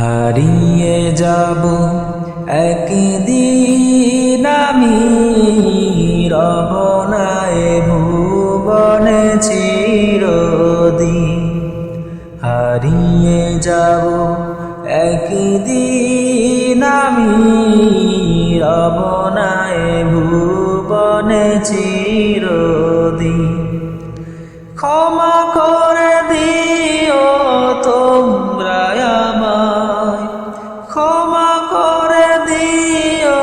হারিয়ে যাব একদিন আমি, রব না এ ভুবনে চিরদিন। হারিয়ে যাব একদিন আমি, রব না এ ভুবনে চিরদিন। ক্ষমা করে দিও তোমরা আমায়, ক্ষমা করে দিও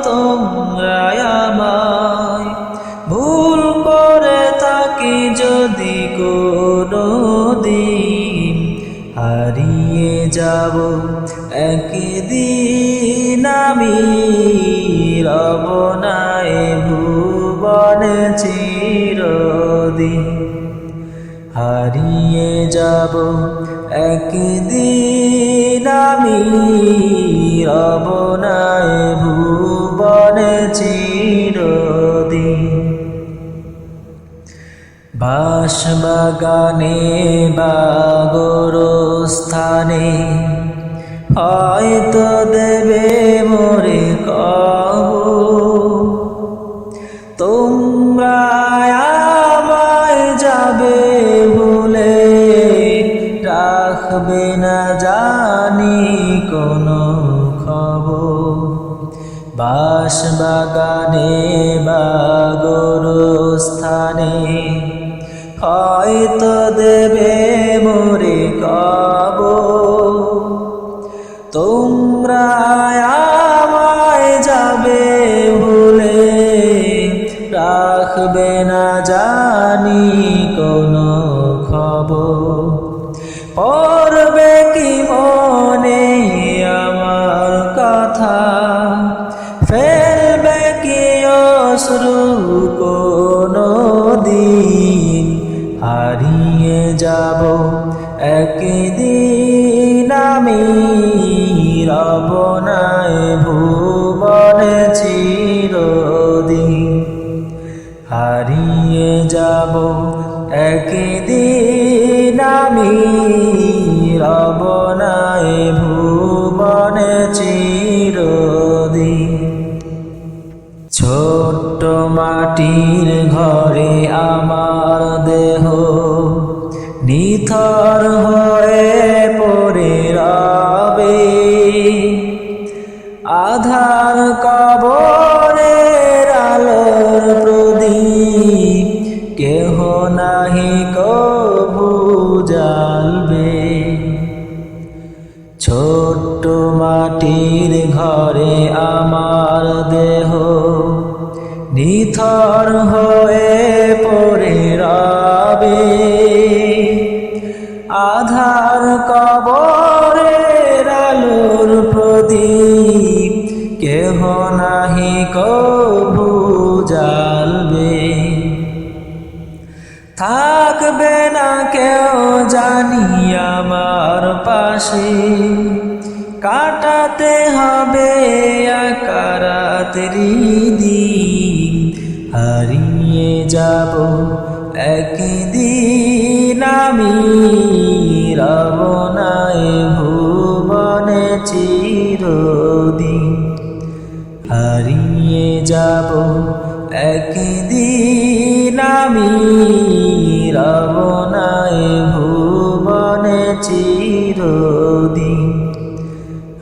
তোমরা আমায়। ভুল করে থাকি যদি কোনোদিন, হারিয়ে যাব একদিন আমি, রব না এ ভুবনে চিরদিন। হারিয়ে যাব একদিন আমি, রব না এ ভুবনে চিরদিন। বাঁশবাগানে বা গোরস্থানে হয়তো দেবে মোরে কবর। তোমরা আমায় যাবে ভুলে, রাখবে না জানি কোনো খবর। বাঁশবাগানে বা গোরস্থানে হয়তো দেবে মোরে কবর। তোমরা আমায় যাবে ভুলে, রাখবে না জানি কোনো খবর। পড়বে কি মনে আমার কথা, ফেলবে কি অশ্রু কোনোদিন। হারিয়ে যাব একদিন আমি, রব না এ ভুবনে চিরদিন। হারিয়ে যাব একদিন আমি, রব না এ ভুবনে চিরদিন। ছোট্ট মাটির ঘরে আমার দেহ নিথর হয়ে পড়ে রবে। আধার কবরের আলোর প্রদীপ কেহ নাহি কভু জ্বালবে। ছোট্ট মাটির ঘরে আমার দেহ নিথর হয়ে পড়ে রবে। আধার কবরের আলোর প্রদীপ কেহ নাহি কভু জ্বালবে। থাকবে না কেউ জানি আমার পাশে, কাটাতে হবে একা রাতেরি দিন। হারিয়ে যাব একদিন আমি, রব না এ ভুবনে চিরদিন। হারিয়ে যাব একদিন আমি, রব না এ ভুবনে চিরদিন।